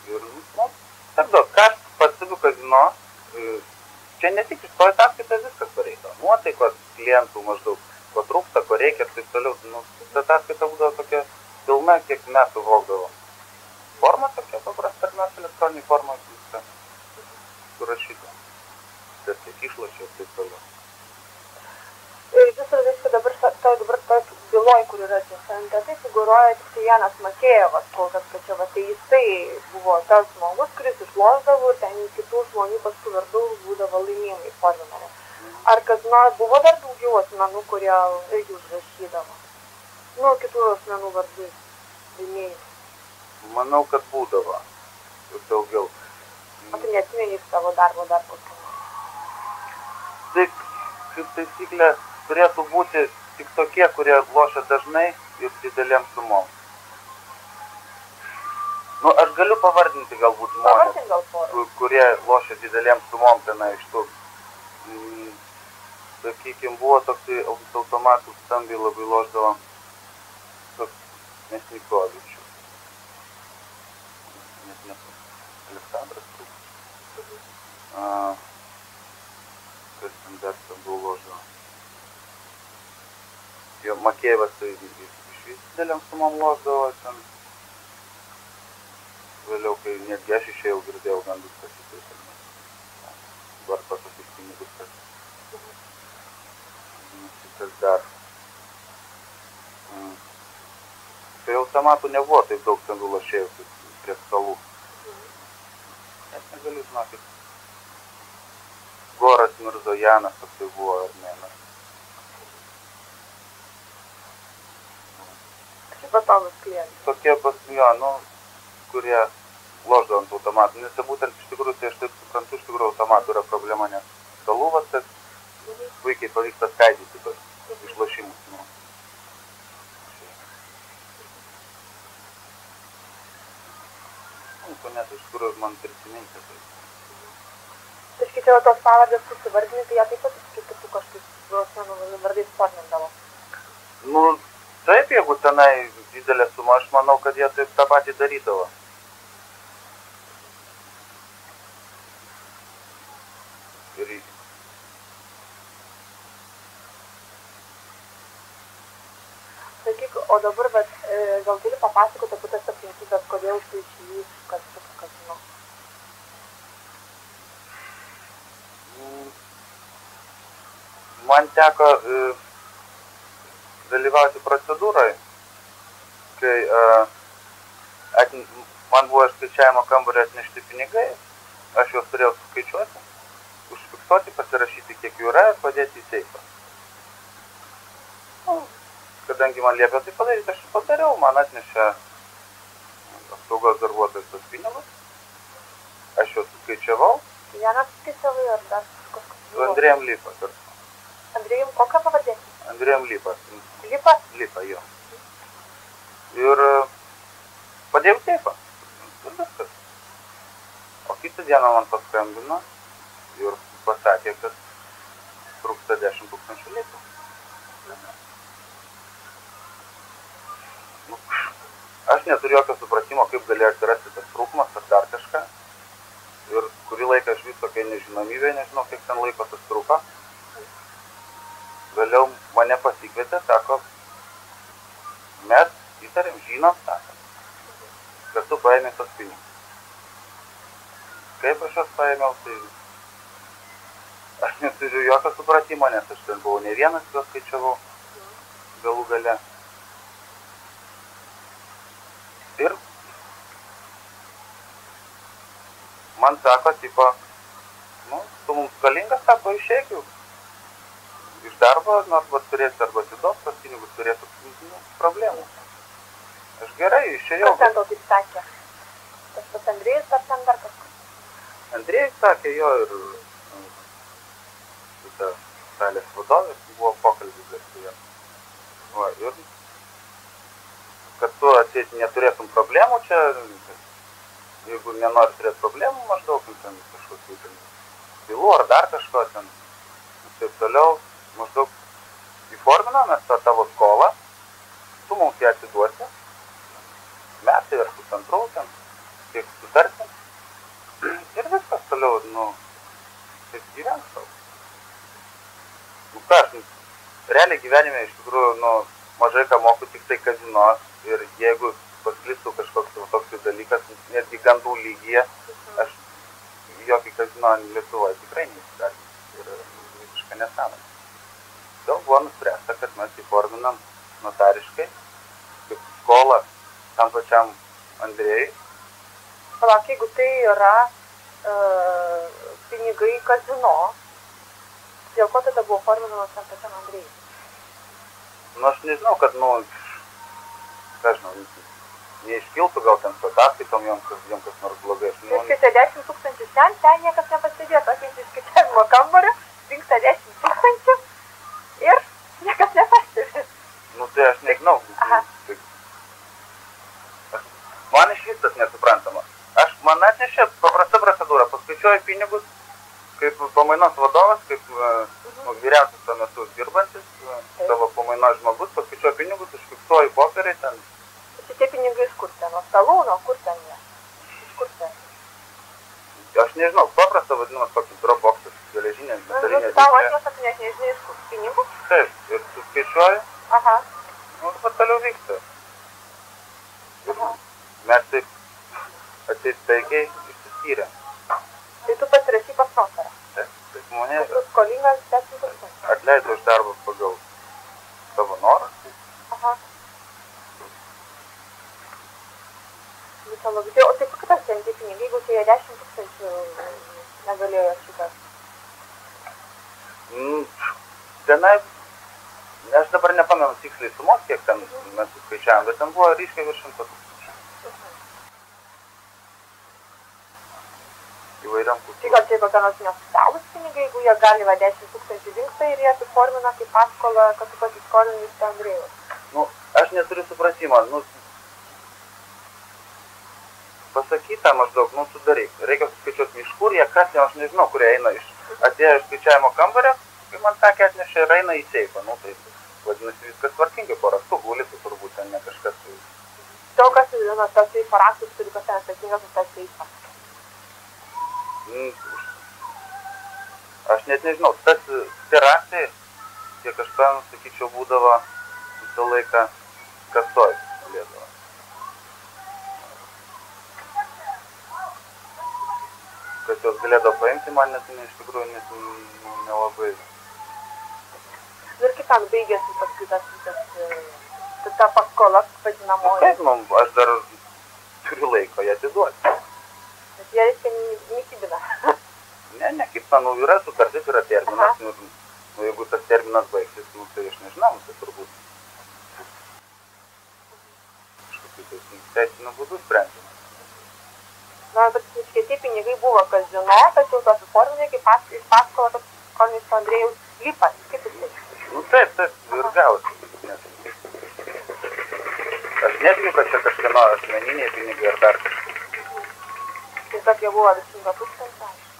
Ir, nu, tada, ką aš pastebiu kazino, čia ne tik iš to ataskaita viskas pareita. Nuotaikos klientų maždaug, ko trūksta, ko reikia ir taip toliau. Nu, ta ataskaita būdavo tokia pilna, kiek mes suvokdavom. Forma tokia paprasta, ar mes elektroninį formą viską surašyta. Ir kiek išlošia ir taip toliau. Visą viską dabar toj byloj, kur yra tiesa, tai figūruoja tik vienas Makėjevas, kol kas, kad čia, va, tai jisai buvo tas žmogus, kuris išlošdavo ir ten kitų žmonių paskui vardų būdavo laimingai forminami. Ar kad nors buvo dar daugiau asmenų, kurie irgi užrašydavo? Nu, kitų asmenų vardų laimėjai. Manau, kad būdavo ir daugiau. O tu neatsimeni savo darbo dar paskui? Tai, kaip taisyklė, turėtų būti tik tokie, kurie lošia dažnai ir didelėm sumom. Nu, aš galiu pavardinti galbūt žmonės, kurie lošia didelėm sumom tenai iš tų. Sakykime, buvo toksai automatų stambiai labai lošdavo toks Mesnikovičius. Aleksandras Krūkas. Kas ten dar ten buvo loždavo. Jo Makėjevas tai iš didelėm sumom loždavo ten. Vėliau, kai netgi aš išėjau, girdėjau gandus, kas įsai. Varto tokius pinigus, kas. Kas dar. Tai automatų nebuvo taip daug ten lošėjų prie stalų. Aš negaliu žinokit. Goras Mirzojanas toksai buvo armėnas. Kaip patogus klientai? Tokie jo, nu, kurie loždavo ant automatų. Nes būtent iš tikrųjų, tai aš taip suprantu, iš tikrųjų automatų yra problema, nes stalų vas, kad puikiai pavyksta skaidyti tos išlošimus. Nu. Nu, net iš tikrųjų man prisiminti. Tai iškičiau tos pavardės, kur suvardinai, tai jie taip pat kaip tu kažkaip asmenų vardais formindavo. Nu, taip, jeigu tenai didelė suma, aš manau, kad jie taip tą patį darydavo. Ir sakyk, o dabar, bet gal gali papasakoti apie tas aplinkybės, kodėl tu išvyks, kas žinau? Man teko dalyvauti procedūrai, kai man buvo iš skaičiavimo kambario atnešti pinigai, aš juos turėjau suskaičiuoti, užfiksuoti, pasirašyti, kiek jų yra ir padėti į seifą. Kadangi man liepė tai padaryti, aš padariau, man atnešė apsaugos darbuotojas tos pinigus, aš juos suskaičiavau. Vienas skaičiavai ar dar kažkas? Su Andrėjum Lipa kartu. Andrėjum, kokią pavardė? Andrėjum Lipa. Lipa? Lipa, jo. Ir padėjau seifą. Ir viskas. O kitą dieną man paskambino ir pasakė, kad trūksta 10 000 litų. Aš neturiu jokio supratimo, kaip galėjo atsirasti tas trūkumas ar dar kažką. Ir kurį laiką aš vis tokia nežinomybė, nežinau, kiek ten laiko tas trūko. Vėliau mane pasikvietė, sako, mes įtarėm, žinom, sako, kad tu paėmė tos pinigus. Kaip aš juos paėmiau, tai aš neturiu jokio supratimo, nes aš ten buvau ne vienas, juos skaičiavau galų gale. Ir man sako, tipo, nu, tu mums galingas, sako, išeik jau iš darbo, nors turėsi arba atiduos, tos pinigus turėtų problemų. Aš gerai, išėjau. Kas ten tau taip sakė? Tas pas Andrėjus ar ten dar kažkas? Andrėjus sakė, jo, ir šitą salės vadovės buvo pokalbis dar su juo. Va, ir kad tu atseit neturėtum problemų čia, jeigu nenori turėti problemų maždaug, ten kažkokių ten bylų ar dar kažko ten, ir taip toliau, maždaug įforminam mes tą tavo skolą, tu mums ją atiduosi, metai ar pusantrų ten, kiek tu susitarti. Ir viskas toliau, taip gyvens tau. Ką aš, realiai gyvenime iš tikrųjų, mažai ką moku tik tai kazino ir jeigu pasklistų kažkoks toks dalykas, netgi gandų lygyje, aš jokį kazino Lietuvoje tikrai neįsigalinu ir visiškai nesąmonė. Todėl buvo nuspręsta, kad mes įforminam notariškai kaip skolą tam pačiam Andrėjui. Palauk, jeigu tai yra pinigai kazino, dėl ko tada buvo forminamas tam pačiam Andrėjui? Aš nežinau, kad, ką žinau, neiškiltų gal ten su ataskaitom, jom kas nors blogai. Išskaitai 10 000 ten niekas nepastebėjo, pakeisti išskaičiavimo kambario, dingsta 10 000 ir niekas nepastebi. Tai aš nežinau. Man iš vis tas nesuprantama. Man atnešė paprasta procedūra, paskaičiuoju pinigus, kaip pamainos vadovas, kaip vyriausias tuo metu dirbantis, savo pamainos žmogus, paskaičiuoju pinigus, užfiksuoju popieriai ten. Šitie pinigai iš kur ten? Nuo stalūno, kur ten jie? Iš kur ten? Aš nežinau, paprasta vadinamas toks dropboxas, geležinė, metalinė. Tau atneša, tu net nežinai iš kur pinigus? Taip, ir suskaičiuoju. Aha. Ir toliau vyksta. Mes taip atsistaigiai išsiskyrė. Tai tu pasirašy pas notarą? Taip, mane tu skolingas 10 000. atleido iš darbo pagal savo norą. Aha. Visą labai. O tai kas ten tie pinigai, jeigu tai 10 000 negalėjo šitas? Tenai, aš dabar nepamenu tiksliai sumos, kiek ten mes suskaičiavom, bet ten buvo ryškiai virš 100 000. Įvairiam kultūrom. Tai gal čia kokia nors neoficialūs pinigai, jeigu jie gali 10 000 dingsta ir jie apiformina kaip paskolą, kad tu pasiskolini iš Andrėjaus? Aš neturiu supratimo. Pasakyta maždaug, tu daryk. Reikia suskaičiuoti iš kur, jie kas, aš nežinau, kurie eina iš atėjo iš skaičiavimo kambario, kai man sakė atnešė ir eina į seifą. Tai vadinasi viskas tvarkingai, po raktu guli, tai turbūt ten ne kažkas. Daug kas, tas seifo raktus turi kas ten atsakingas už tą seifą. Aš net nežinau, tie raktai, kiek aš pamenu, sakyčiau, būdavo visą laiką kasoj Lietuva. Kad jos galėdavo paimti, man net iš tikrųjų nelabai. Ir kaip ten baigėsi paskui ta paskola, vadinamoji? Taip, aš dar turiu laiko ją atiduoti. Bet jie reiškia nekibina. Ne, kaip manau, yra sutartis, yra terminas. Jeigu tas terminas baigsis, tai aš nežinau, tai turbūt kažkokiu teisiniu būdu sprendžiama. Bet tie pinigai buvo kazino, tačiau tas apiforminė kaip iš paskolą, kad skolinis Andrėjaus lipas. Kaip jis tai? Taip, ir gausi. Aš netikiu, kad čia kažkieno asmeniniai pinigai ar dar kažkas. Tiesiog jie buvo 100 000.